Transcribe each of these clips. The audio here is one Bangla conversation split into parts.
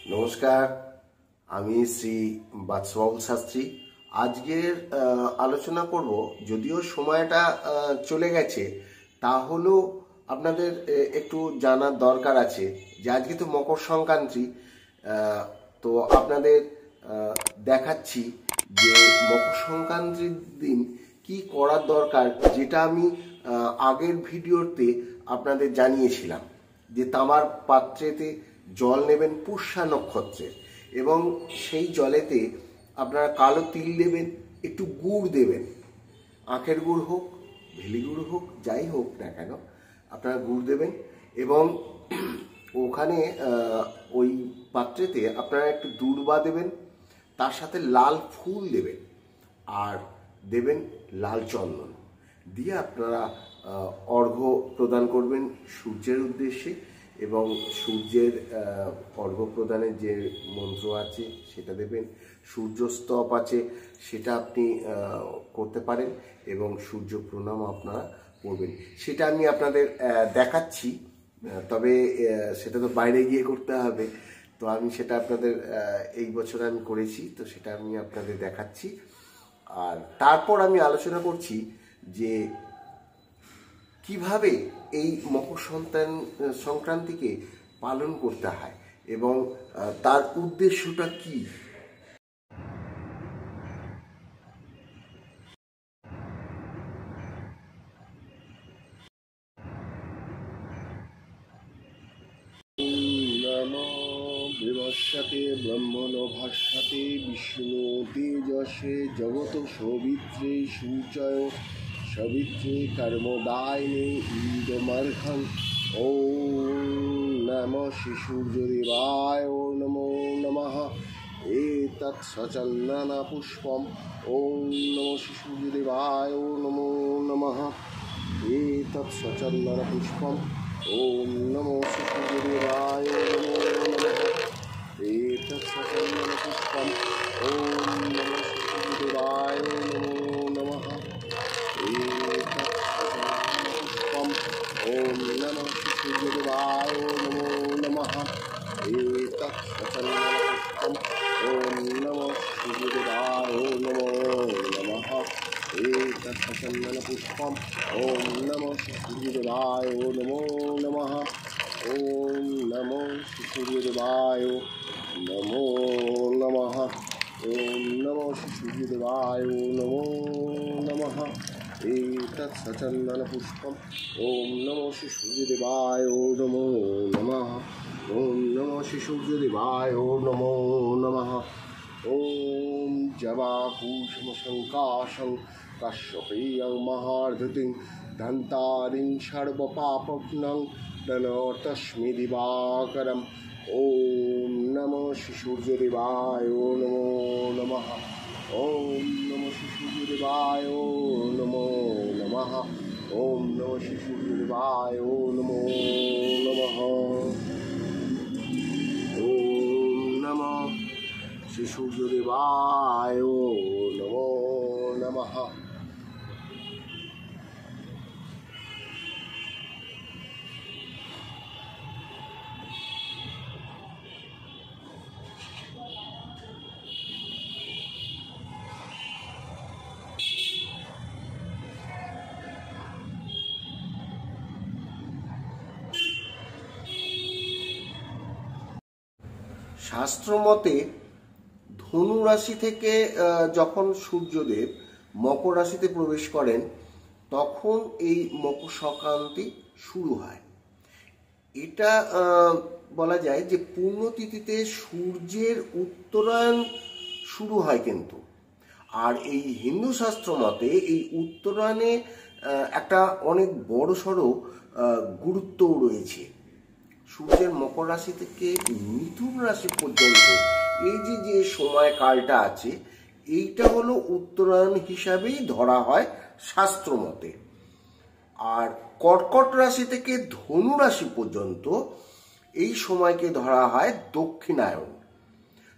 নমস্কার, আমি শ্রী বাদশাহবাবু শাস্ত্রী। আজকের আলোচনা করব, যদিও সময়টা চলে গেছে, তাহলেও আপনাদের একটু জানার দরকার আছে যে আজকে তো মকর সংক্রান্তি। তো আপনাদের দেখাচ্ছি যে মকর সংক্রান্তির দিন কি করার দরকার, যেটা আমি আগের ভিডিওতে আপনাদের জানিয়েছিলাম যে তামার পাত্রেতে জল নেবেন পুষ্যা নক্ষত্রে, এবং সেই জলেতে আপনারা কালো তিল দেবেন, একটু গুড় দেবেন, আখের গুড় হোক, ভেলি গুড় হোক, যাই হোক না কেন আপনারা গুড় দেবেন। এবং ওখানে ওই পাত্রেতে আপনারা একটু দূর্বা দেবেন, তার সাথে লাল ফুল দেবেন আর দেবেন লাল চন্দন দিয়ে আপনারা অর্ঘ্য প্রদান করবেন সূর্যের উদ্দেশ্যে। এবং সূর্যের অর্ঘ্য প্রদানের যে মন্ত্র আছে সেটা দেবেন, সূর্যস্তব আছে সেটা আপনি করতে পারেন, এবং সূর্য প্রণাম আপনারা করবেন। সেটা আমি আপনাদের দেখাচ্ছি, তবে সেটা তো বাইরে গিয়ে করতে হবে। তো আমি সেটা আপনাদের এই বছর আমি করেছি, তো সেটা আমি আপনাদের দেখাচ্ছি। আর তারপর আমি আলোচনা করছি যে কিভাবে এই মকর সংক্রান্তিকে পালন করতে হয় এবং তার উদ্দেশ্যটা কি। নমো বিভস্যতে ব্রহ্মণো ভাস্যতে বিষ্ণু তেজসে জগত সৌবিত্রে সূর্যয় সবিত্রে কর্মদায়িনে ইন্দমার্ঘং। ওম নমঃ শ্রী সূর্যদেবায় নমো নমঃ। এতৎ সচন্দন পুষ্পম। ওম নমঃ শ্রী সূর্যদেবায় নমো নমঃ। এতৎ সচন্দন পুষ্পম। ওম নমো শ্রী সূর্যদেবায় নমো নমঃ। এতৎ সচন্দন পুষ্পম। ওম নমো শ্রী সূর্যদেবায় নমো নমঃ। ওম নমঃ শ্রী সূর্যদেবায় নমো নমঃ। এতৎ সচন্দন পুষ্পম। ওম নমঃ শ্রী সূর্যদেবায় নমো নমঃ। এতৎ সচন্দন পুষ্পম। ওম নমঃ শ্রী সূর্যদেবায় নমো নমঃ। ওম নমঃ শ্রী সূর্যদেবায় নমো নমঃ। ওম নমঃ শ্রী সূর্যদেবায় নমো নমঃ। এতৎ সচন্দন পুষ্পম। ওম নমঃ শ্রী সূর্যদেবায় নমো নমঃ। ওম নমঃ শ্রী সূর্যদেবায় নমো নমঃ। ওম জবাকুসুম সংকাশং কাশ্যপেয়ং মহার্ধতিং ধন্তারিং সর্বপাপঘ্নং প্রণতস্মি দিবাকরম। ওম নমঃ শ্রী সূর্যদেবায় নমো নমঃ। ওম নমঃ শ্রী সূর্যদেবায় নমো নমঃ। ওম নমঃ শ্রী সূর্যদেবায় নমো নমঃ। ওম নমঃ শ্রী সূর্যদেবায় নমো নমঃ। শাস্ত্রমতে ধনু রাশি থেকে যখন সূর্যদেব মকর রাশিতে প্রবেশ করেন, তখন এই মকর সংক্রান্তি শুরু হয়। এটা বলা যায় যে পূর্ণতিথিতে সূর্যের উত্তরায়ণ শুরু হয় কিন্তু। আর এই হিন্দু শাস্ত্র মতে এই উত্তরায়ণে একটা অনেক বড়সড় গুরুত্বও রয়েছে। সূর্যের মকর রাশি থেকে মিথুন রাশি পর্যন্ত এই যে সময়কালটা আছে, এইটা হলো উত্তরায়ণ হিসাবেই ধরা হয় শাস্ত্র মতে। আর কর্কট রাশি থেকে ধনু রাশি পর্যন্ত এই সময়কে ধরা হয় দক্ষিণায়ন।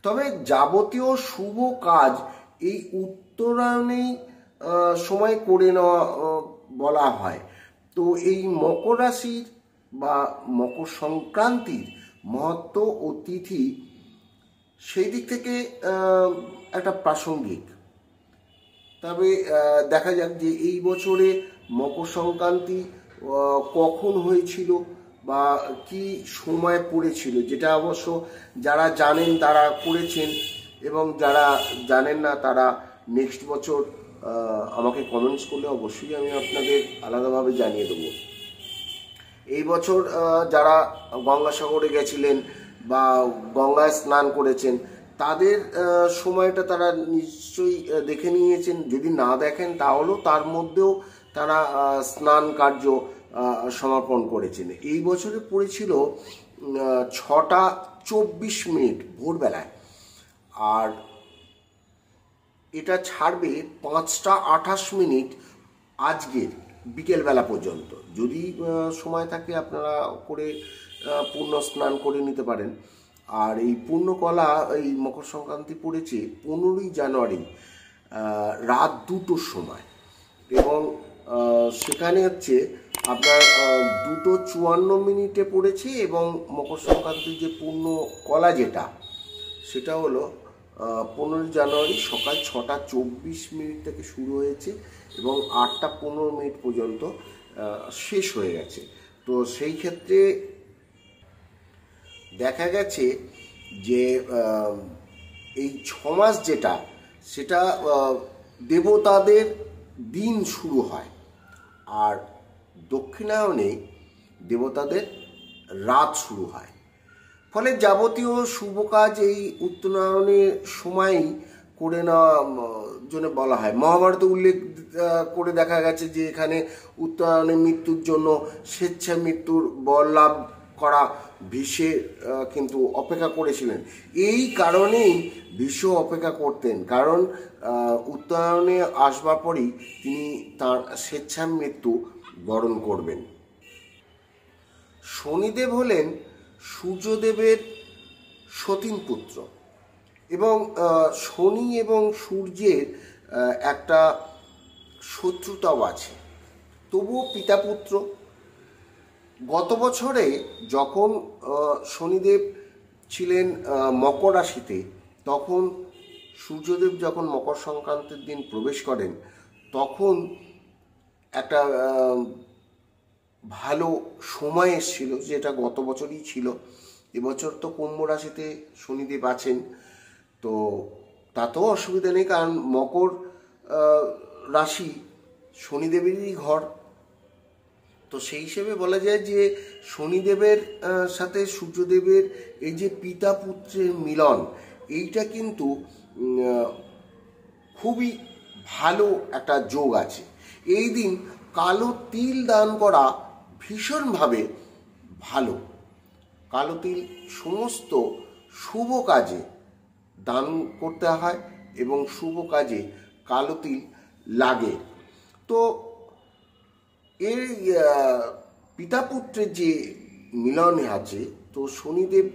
তবে যাবতীয় শুভ কাজ এই উত্তরায়ণেই সময় করে নেওয়া বলা হয়। তো এই মকর রাশির বা মকর সংক্রান্তির মহত্ব ও তিথি সেই দিক থেকে একটা প্রাসঙ্গিক। তবে দেখা যাক যে এই বছরে মকর সংক্রান্তি কখন হয়েছিল বা কি সময় পড়েছিল, যেটা অবশ্য যারা জানেন তারা করেছেন, এবং যারা জানেন না তারা নেক্সট বছর আমাকে কমেন্টস করলে অবশ্যই আমি আপনাদের আলাদাভাবে জানিয়ে দেবো। এই বছর যারা গঙ্গাসাগরে গেছিলেন বা গঙ্গায় স্নান করেছেন তাদের সময়টা তারা নিশ্চয়ই দেখে নিয়েছেন। যদি না দেখেন তাহলেও তার মধ্যেও তারা স্নান কার্য সমাপন করেছেন। এই বছরে পড়েছিল 6:24 ভোরবেলায়, আর এটা ছাড়বে 5:28 আজকের বিকেলবেলা পর্যন্ত। যদি সময় থাকে আপনারা করে পূর্ণ স্নান করে নিতে পারেন। আর এই পূর্ণকলা এই মকর সংক্রান্তি পড়েছে 15ই জানুয়ারি রাত 2টোর সময়, এবং সেখানে হচ্ছে আপনার 2:54 পড়েছে, এবং মকর সংক্রান্তির যে পূর্ণকলা সেটা হলো 15 জানুয়ারি সকাল 6:24 থেকে শুরু হয়েছে এবং 8:15 পর্যন্ত শেষ হয়ে গেছে। তো সেই ক্ষেত্রে দেখা গেছে যে এই 6 মাস সেটা দেবতাদের দিন শুরু হয়, আর দক্ষিণায়নে দেবতাদের রাত শুরু হয়। ফলে যাবতীয় শুভ কাজ এই উত্তরায়ণের সময়ই করে নেওয়া জন্য বলা হয়। মহাভারতে উল্লেখ করে দেখা গেছে যে এখানে উত্তরায়ণে মৃত্যুর জন্য স্বেচ্ছায় মৃত্যুর বর লাভ করা ভীষ্ম কিন্তু অপেক্ষা করেছিলেন। এই কারণেই ভীষ্ম অপেক্ষা করতেন, কারণ উত্তরায়ণে আসবার পরই তিনি তার স্বেচ্ছায় মৃত্যু বরণ করবেন। শনিদেব হলেন সূর্যদেবের সতীন পুত্র, এবং শনি এবং সূর্যের একটা শত্রুতাও আছে, তবুও পিতা পুত্র। গত বছরে যখন শনিদেব ছিলেন মকর রাশিতে, তখন সূর্যদেব যখন মকর সংক্রান্তির দিন প্রবেশ করেন তখন একটা ভালো সময় এসেছিল, যেটা গত বছরই ছিল। এবছর তো কুম্ভ রাশিতে শনিদেব আছেন, তো তাতেও অসুবিধা নেই, কারণ মকর রাশি শনিদেবেরই ঘর। তো সেই হিসেবে বলা যায় যে শনিদেবের সাথে সূর্যদেবের এই যে পিতা পুত্রের মিলন, এইটা কিন্তু খুবই ভালো একটা যোগ আছে। এই দিন কালো তিল দান করা ভীষণভাবে ভালো। কালো তিল সমস্ত শুভ কাজে দান করতে হয় এবং শুভ কাজে কালো তিল লাগে। তো এই পিতা পুত্রের যে মিলন আছে, তো শনিদেব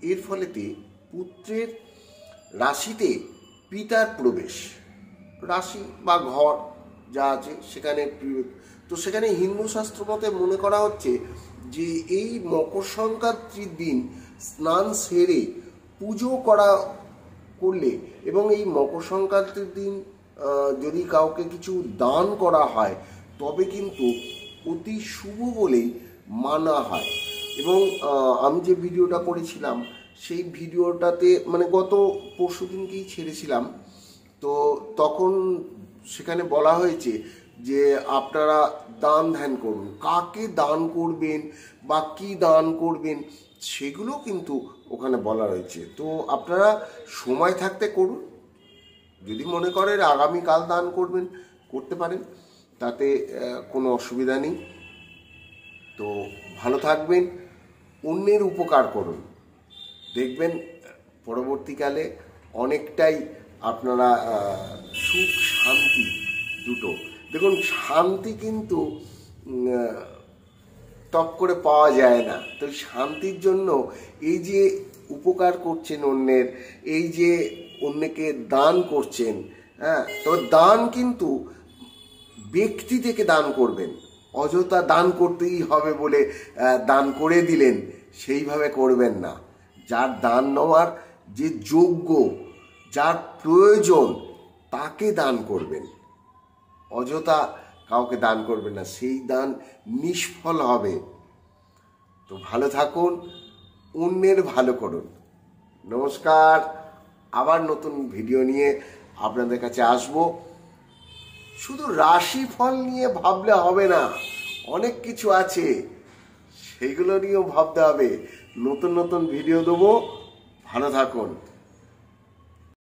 এর ফলেতে পুত্রের রাশিতে পিতার প্রবেশ, রাশি বা ঘর যা আছে সেখানে, তো সেখানে হিন্দু শাস্ত্র মতে মনে করা হচ্ছে যে এই মকর সংক্রান্তির দিন স্নান সেরে পুজো করলে, এবং এই মকর সংক্রান্তির দিন যদি কাউকে কিছু দান করা হয় তবে কিন্তু অতি শুভ বলেই মানা হয়। এবং আমি যে ভিডিওটা করেছিলাম সেই ভিডিওটাতে মানে গত পরশু দিনকেই ছেড়েছিলাম, তো তখন সেখানে বলা হয়েছে যে আপনারা দান ধ্যান করুন, কাকে দান করবেন বা কী দান করবেন সেগুলো কিন্তু ওখানে বলা রয়েছে। তো আপনারা সময় থাকতে করুন, যদি মনে করেন আগামীকাল দান করবেন করতে পারেন, তাতে কোনো অসুবিধা নেই। তো ভালো থাকবেন, অন্যের উপকার করুন, দেখবেন পরবর্তীকালে অনেকটাই আপনারা সুখ শান্তি দুটো, দেখুন শান্তি কিন্তু টপ করে পাওয়া যায় না। তো শান্তির জন্য এই যে উপকার করছেন অন্যের, এই যে অন্যকে দান করছেন, হ্যাঁ, তো দান কিন্তু ব্যক্তি থেকে দান করবেন, অযথা দান করতেই হবে বলে দান করে দিলেন সেইভাবে করবেন না। যার দান নেওয়ার যে যোগ্য, যার প্রয়োজন, তাকে দান করবেন। অযথা কাউকে দান করবেন না, সেই দান নিষ্ফল হবে। তো ভালো থাকুন, অন্যের ভালো করুন। নমস্কার, আবার নতুন ভিডিও নিয়ে আপনাদের কাছে আসব। শুধু রাশিফল নিয়ে ভাবলে হবে না, অনেক কিছু আছে, সেগুলো নিয়েও ভাবতে হবে। নতুন নতুন ভিডিও দেবো। ভালো থাকুন।